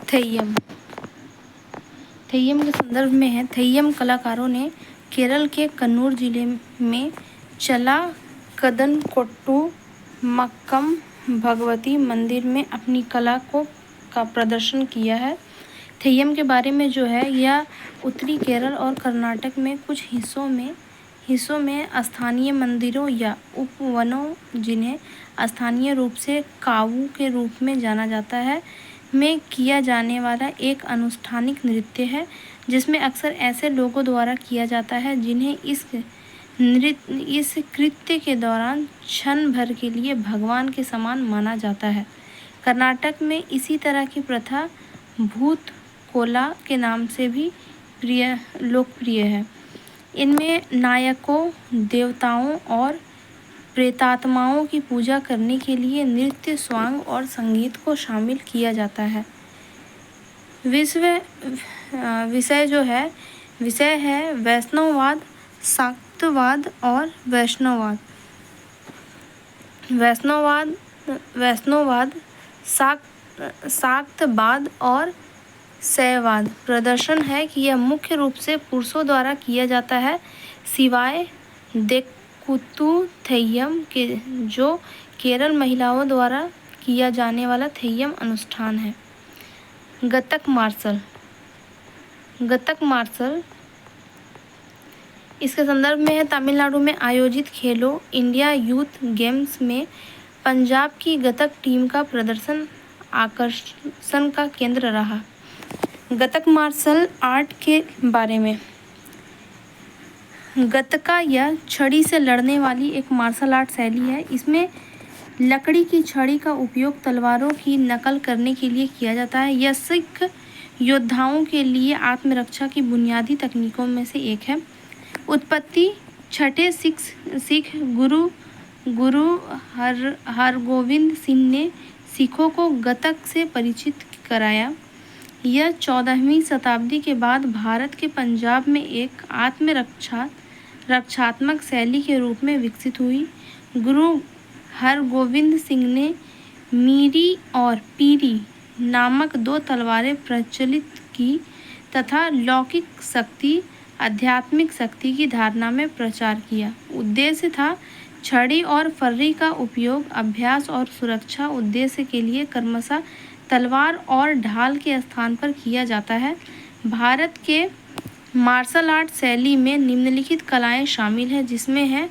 थेय्यम। थेय्यम के संदर्भ में है, थेय्यम कलाकारों ने केरल के कन्नूर जिले में चलाकदनकोट्टू मक्कम भगवती मंदिर में अपनी कला का प्रदर्शन किया है। थेय्यम के बारे में जो है, यह उत्तरी केरल और कर्नाटक में कुछ हिस्सों में स्थानीय मंदिरों या उपवनों, जिन्हें स्थानीय रूप से कावू के रूप में जाना जाता है, में किया जाने वाला एक अनुष्ठानिक नृत्य है, जिसमें अक्सर ऐसे लोगों द्वारा किया जाता है जिन्हें इस कृत्य के दौरान क्षण भर के लिए भगवान के समान माना जाता है। कर्नाटक में इसी तरह की प्रथा भूत कोला के नाम से भी लोकप्रिय है। इनमें नायकों, देवताओं और प्रेतात्माओं की पूजा करने के लिए नृत्य, स्वांग और संगीत को शामिल किया जाता है। विषय है वैष्णववाद, शाक्तवाद और वैष्णववाद, शाक्तवाद और शैववाद। प्रदर्शन है कि यह मुख्य रूप से पुरुषों द्वारा किया जाता है, सिवाय देक्कूत्तू थेय्यम के, जो केरल महिलाओं द्वारा किया जाने वाला थेय्यम अनुष्ठान है। गतक मार्शल इसके संदर्भ में है, तमिलनाडु में आयोजित खेलो इंडिया यूथ गेम्स में पंजाब की गतक टीम का प्रदर्शन आकर्षण का केंद्र रहा। गतक मार्शल आर्ट के बारे में, गतका या छड़ी से लड़ने वाली एक मार्शल आर्ट शैली है। इसमें लकड़ी की छड़ी का उपयोग तलवारों की नकल करने के लिए किया जाता है। यह सिख योद्धाओं के लिए आत्मरक्षा की बुनियादी तकनीकों में से एक है। उत्पत्ति छठे सिख गुरु हरगोविंद सिंह ने सिखों को गतक से परिचित कराया। यह 14वीं शताब्दी के बाद भारत के पंजाब में एक रक्षात्मक शैली के रूप में विकसित हुई। गुरु हरगोविंद सिंह ने मीरी और पीरी नामक 2 तलवारें प्रचलित की तथा लौकिक शक्ति, आध्यात्मिक शक्ति की धारणा में प्रचार किया। उद्देश्य था छड़ी और फर्री का उपयोग अभ्यास और सुरक्षा उद्देश्य के लिए क्रमशः तलवार और ढाल के स्थान पर किया जाता है। भारत के मार्शल आर्ट शैली में निम्नलिखित कलाएं शामिल हैं, जिसमें है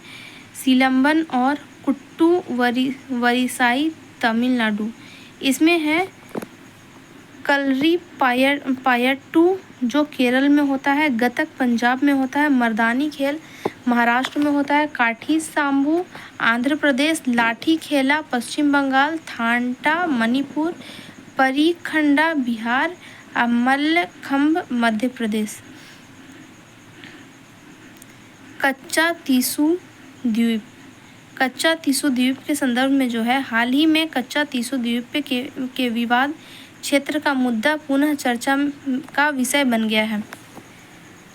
सिलंबन और कुट्टू वरिसाई तमिलनाडु। इसमें है कलरी पायट्टू जो केरल में होता है, गतक पंजाब में होता है, मर्दानी खेल महाराष्ट्र में होता है, काठी सांबू आंध्र प्रदेश, लाठी खेला पश्चिम बंगाल, थांटा मणिपुर, परीखंडा बिहार, मल्लखंब मध्य प्रदेश। कच्चा तीसू द्वीप के संदर्भ में जो है, हाल ही में कच्चा तीसू द्वीप के विवाद क्षेत्र का मुद्दा पुनः चर्चा का विषय बन गया है।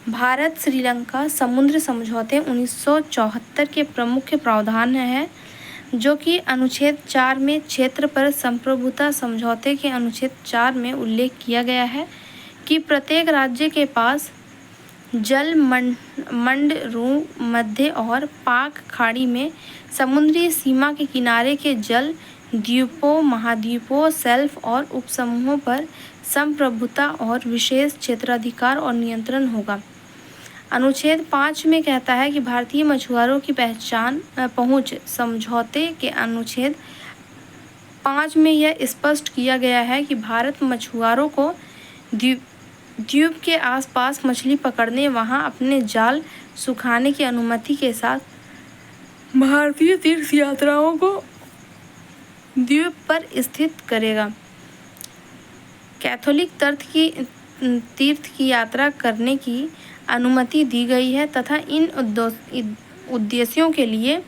भारत श्रीलंका समुद्र समझौते 1974 के प्रमुख प्रावधान है, जो कि अनुच्छेद 4 में क्षेत्र पर संप्रभुता समझौते के अनुच्छेद 4 में उल्लेख किया गया है कि प्रत्येक राज्य के पास जल मंडलों मध्य और पाक खाड़ी में समुद्री सीमा के किनारे के जल द्वीपों, महाद्वीपों, शेल्फ और उपसमूहों पर संप्रभुता और विशेष क्षेत्राधिकार और नियंत्रण होगा। अनुच्छेद 5 में कहता है कि भारतीय मछुआरों की पहुंच समझौते के अनुच्छेद 5 में यह स्पष्ट किया गया है कि भारत मछुआरों को द्वीप के आसपास मछली पकड़ने, वहां अपने जाल सुखाने की अनुमति के साथ भारतीय तीर्थयात्रियों को द्वीप पर स्थित करेगा। कैथोलिक तीर्थ की यात्रा करने की अनुमति दी गई है तथा इन उद्देश्यों के लिए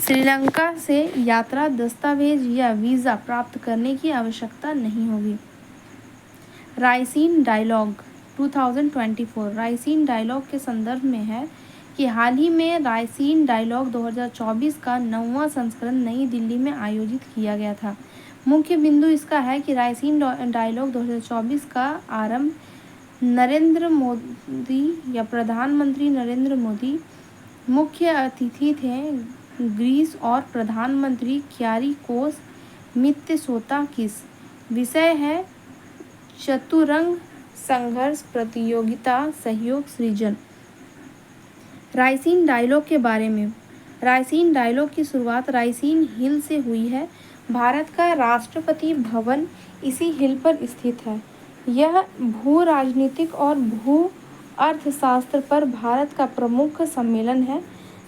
श्रीलंका से यात्रा दस्तावेज या वीज़ा प्राप्त करने की आवश्यकता नहीं होगी। रायसीन डायलॉग 2024 रायसीन डायलॉग के संदर्भ में है कि हाल ही में रायसीन डायलॉग 2024 का 9वां संस्करण नई दिल्ली में आयोजित किया गया था। मुख्य बिंदु इसका है कि रायसीन डायलॉग 2024 का आरंभ नरेंद्र मोदी या प्रधानमंत्री नरेंद्र मोदी मुख्य अतिथि थे। ग्रीस और प्रधानमंत्री क्यारिकोस मित्सोताकिस। विषय है चतुरंग संघर्ष प्रतियोगिता सहयोग सृजन। रायसीन डायलॉग के बारे में। रायसीन डायलॉग की शुरुआत रायसीन हिल से हुई है। भारत का राष्ट्रपति भवन इसी हिल पर स्थित है। यह भू राजनीतिक और भू अर्थशास्त्र पर भारत का प्रमुख सम्मेलन है,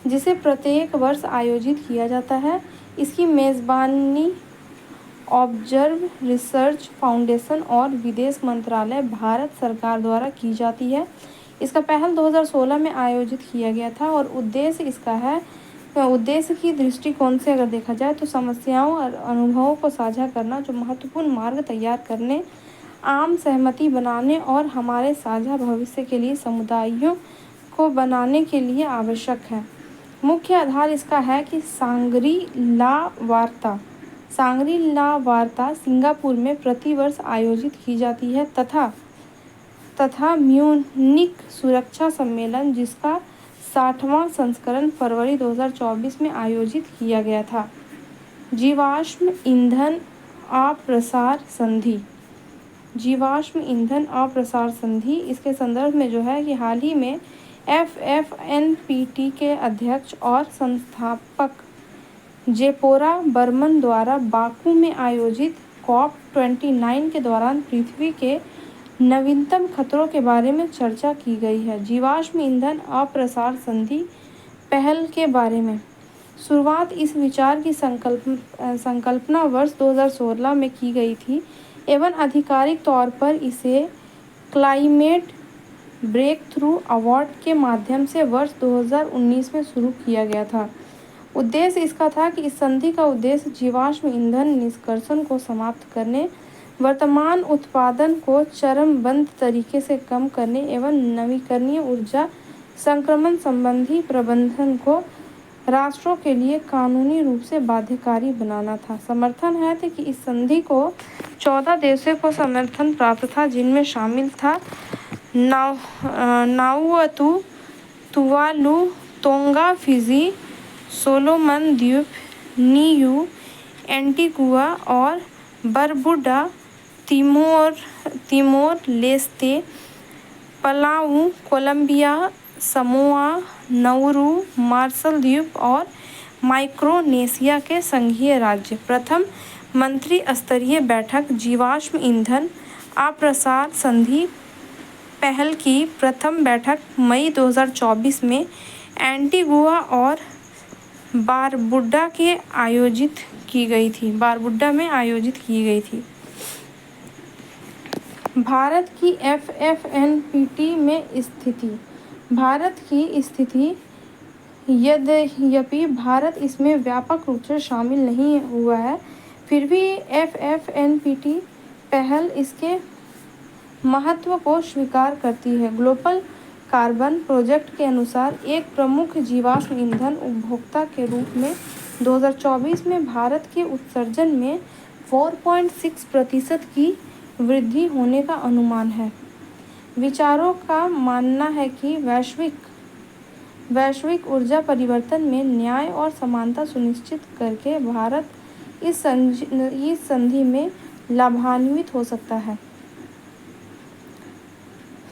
जिसे प्रत्येक वर्ष आयोजित किया जाता है। इसकी मेज़बानी ऑब्जर्व रिसर्च फाउंडेशन और विदेश मंत्रालय भारत सरकार द्वारा की जाती है। इसका पहल 2016 में आयोजित किया गया था और उद्देश्य की दृष्टिकोण से अगर देखा जाए तो समस्याओं और अनुभवों को साझा करना, जो महत्वपूर्ण मार्ग तैयार करने, आम सहमति बनाने और हमारे साझा भविष्य के लिए समुदायों को बनाने के लिए आवश्यक है। मुख्य आधार इसका है कि सांग्री ला वार्ता सिंगापुर में प्रतिवर्ष आयोजित की जाती है तथा म्यूनिख सुरक्षा सम्मेलन, जिसका 60वां संस्करण फरवरी 2024 में आयोजित किया गया था। जीवाश्म ईंधन अप्रसार संधि इसके संदर्भ में जो है कि हाल ही में FFNPT के अध्यक्ष और संस्थापक जेपोरा बर्मन द्वारा बाकू में आयोजित COP29 के दौरान पृथ्वी के नवीनतम खतरों के बारे में चर्चा की गई है। जीवाश्म ईंधन अप्रसार संधि पहल के बारे में। शुरुआत इस विचार की संकल्पना वर्ष 2016 में की गई थी एवं आधिकारिक तौर पर इसे क्लाइमेट ब्रेक थ्रू अवार्ड के माध्यम से वर्ष 2019 में शुरू किया गया था। उद्देश्य इसका था कि इस संधि का उद्देश्य जीवाश्म ईंधन निष्कर्षण को समाप्त करने, वर्तमान उत्पादन को चरणबद्ध तरीके से कम करने एवं नवीकरणीय ऊर्जा संक्रमण संबंधी प्रबंधन को राष्ट्रों के लिए कानूनी रूप से बाध्यकारी बनाना था। समर्थन है कि इस संधि को 14 देशों को समर्थन प्राप्त था, जिनमें शामिल था नाउअतु, तुवालु, तोंगा, फिजी, सोलोमन द्वीप, नियू, एंटीगुआ और Barbuda, Timor Leste, Palau, Colombia, Samoa, Nauru, Marshall द्वीप और माइक्रोनेशिया के संघीय राज्य। प्रथम मंत्री स्तरीय बैठक जीवाश्म ईंधन अप्रसार संधि पहल की प्रथम बैठक मई 2024 में एंटीगुआ और बारबुडा में आयोजित की गई थी। भारत की FFNPT में स्थिति। भारत की स्थिति, यद्यपि भारत इसमें व्यापक रूप से शामिल नहीं हुआ है, फिर भी FFNPT पहल इसके महत्व को स्वीकार करती है। ग्लोबल कार्बन प्रोजेक्ट के अनुसार एक प्रमुख जीवाश्म ईंधन उपभोक्ता के रूप में 2024 में भारत के उत्सर्जन में 4.6% की वृद्धि होने का अनुमान है। विचारों का मानना है कि वैश्विक ऊर्जा परिवर्तन में न्याय और समानता सुनिश्चित करके भारत इस संधि में लाभान्वित हो सकता है।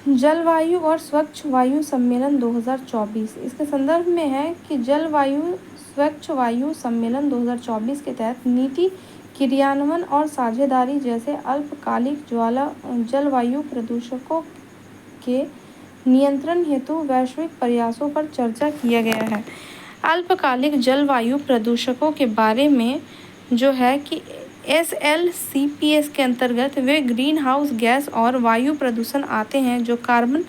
जलवायु और स्वच्छ वायु सम्मेलन 2024 इसके संदर्भ में है कि स्वच्छ वायु सम्मेलन 2024 के तहत नीति क्रियान्वयन और साझेदारी जैसे अल्पकालिक जलवायु प्रदूषकों के नियंत्रण हेतु वैश्विक प्रयासों पर चर्चा किया गया है। अल्पकालिक जलवायु प्रदूषकों के बारे में जो है कि SLCPS के अंतर्गत वे ग्रीन हाउस गैस और वायु प्रदूषण आते हैं जो कार्बन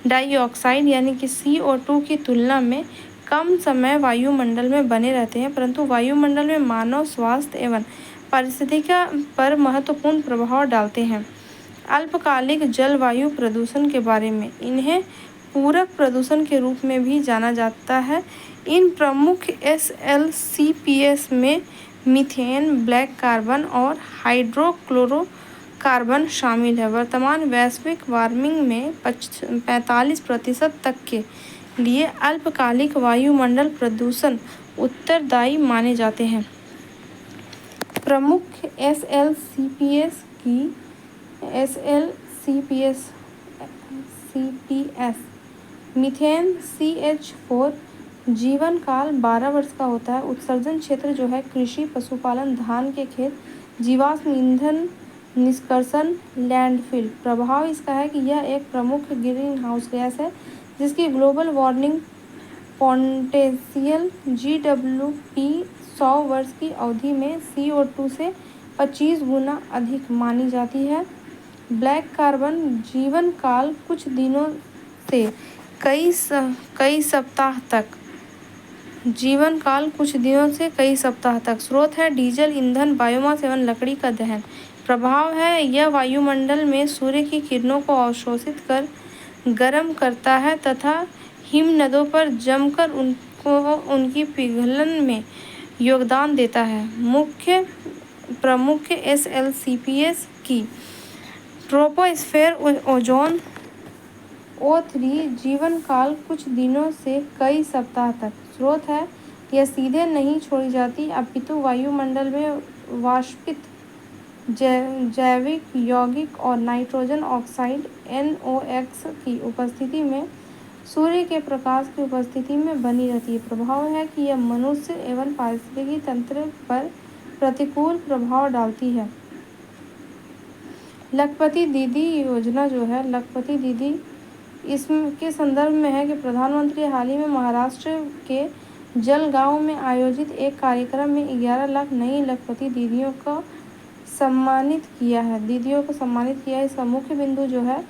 डाइऑक्साइड यानी कि CO2 की तुलना में कम समय वायुमंडल में बने रहते हैं, परंतु वायुमंडल में मानव स्वास्थ्य एवं पारिस्थितिकी पर महत्वपूर्ण प्रभाव डालते हैं। अल्पकालिक जलवायु प्रदूषण के बारे में, इन्हें पूरक प्रदूषण के रूप में भी जाना जाता है। इन प्रमुख SLCPS में मीथेन, ब्लैक कार्बन और हाइड्रोक्लोरोकार्बन शामिल है। वर्तमान वैश्विक वार्मिंग में 45% तक के लिए अल्पकालिक वायुमंडल प्रदूषण उत्तरदायी माने जाते हैं। प्रमुख सीपीएस मीथेन CH4 जीवन काल 12 वर्ष का होता है। उत्सर्जन क्षेत्र जो है कृषि, पशुपालन, धान के खेत, जीवाश्म ईंधन निष्कर्षण, लैंडफिल। प्रभाव इसका है कि यह एक प्रमुख ग्रीन हाउस गैस है जिसकी ग्लोबल वार्मिंग पोटेंशियल GWP 100 वर्ष की अवधि में CO2 से 25 गुना अधिक मानी जाती है। ब्लैक कार्बन जीवन काल कुछ दिनों से कई सप्ताह तक। स्रोत है डीजल ईंधन, बायोमास एवं लकड़ी का दहन। प्रभाव है यह वायुमंडल में सूर्य की किरणों को अवशोषित कर गर्म करता है तथा हिमनदों पर जमकर उनकी पिघलन में योगदान देता है। प्रमुख SLCPS की ट्रोपोस्फेयर ओजोन O3 जीवन काल कुछ दिनों से कई सप्ताह तक। स्रोत है यह सीधे नहीं छोड़ी जाती अपितु वायुमंडल में वाष्पित जैविक यौगिक और नाइट्रोजन ऑक्साइड NOx की उपस्थिति में सूर्य के प्रकाश की उपस्थिति में बनी रहती है। प्रभाव है कि यह मनुष्य एवं पारिस्थितिकी तंत्र पर प्रतिकूल प्रभाव डालती है। लखपति दीदी योजना जो है, लखपति दीदी इसके संदर्भ में है कि प्रधानमंत्री हाल ही में महाराष्ट्र के जलगांव में आयोजित एक कार्यक्रम में 11 लाख नई लखपति दीदियों को सम्मानित किया है। इसका मुख्य बिंदु जो है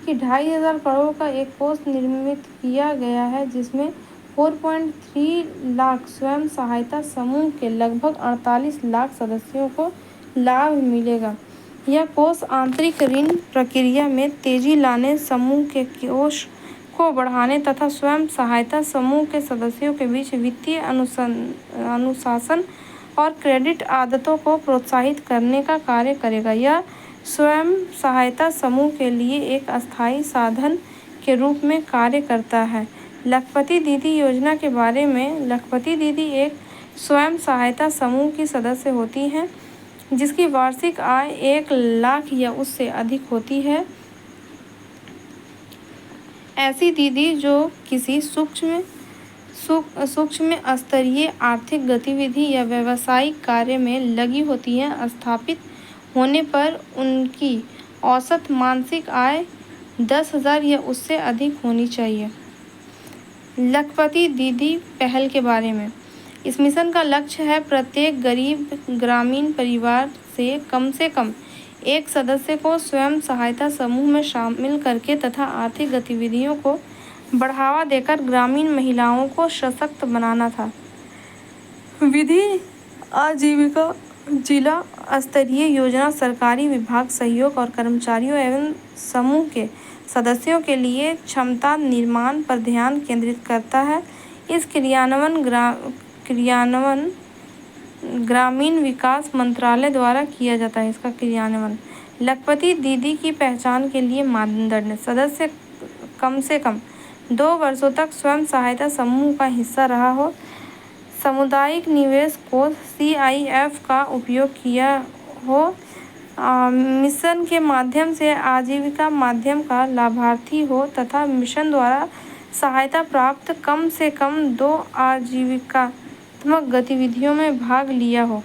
कि 2,500 करोड़ का एक कोष निर्मित किया गया है जिसमें 4.3 लाख स्वयं सहायता समूह के लगभग 48 लाख सदस्यों को लाभ मिलेगा। यह कोष आंतरिक ऋण प्रक्रिया में तेजी लाने, समूह के कोष को बढ़ाने तथा स्वयं सहायता समूह के सदस्यों के बीच वित्तीय अनुशासन और क्रेडिट आदतों को प्रोत्साहित करने का कार्य करेगा। यह स्वयं सहायता समूह के लिए एक अस्थायी साधन के रूप में कार्य करता है। लखपति दीदी योजना के बारे में, लखपति दीदी एक स्वयं सहायता समूह की सदस्य होती हैं जिसकी वार्षिक आय 1 लाख या उससे अधिक होती है। ऐसी दीदी जो किसी सूक्ष्म स्तरीय आर्थिक गतिविधि या व्यावसायिक कार्य में लगी होती हैं, स्थापित होने पर उनकी औसत मासिक आय 10,000 या उससे अधिक होनी चाहिए। लखपति दीदी पहल के बारे में, इस मिशन का लक्ष्य है प्रत्येक गरीब ग्रामीण परिवार से कम एक सदस्य को स्वयं सहायता समूह में शामिल करके तथा आर्थिक गतिविधियों को बढ़ावा देकर ग्रामीण महिलाओं को सशक्त बनाना था। विधि आजीविका जिला स्तरीय योजना सरकारी विभाग, सहयोग और कर्मचारियों एवं समूह के सदस्यों के लिए क्षमता निर्माण पर ध्यान केंद्रित करता है। इस क्रियान्वयन ग्रामीण विकास मंत्रालय द्वारा किया जाता है। इसका क्रियान्वयन लखपति दीदी की पहचान के लिए मानदंड, सदस्य कम से कम 2 वर्षों तक स्वयं सहायता समूह का हिस्सा रहा हो, सामुदायिक निवेश कोष CIF का उपयोग किया हो, मिशन के माध्यम से आजीविका माध्यम का लाभार्थी हो तथा मिशन द्वारा सहायता प्राप्त कम से कम 2 आजीविकात्मक गतिविधियों में भाग लिया हो।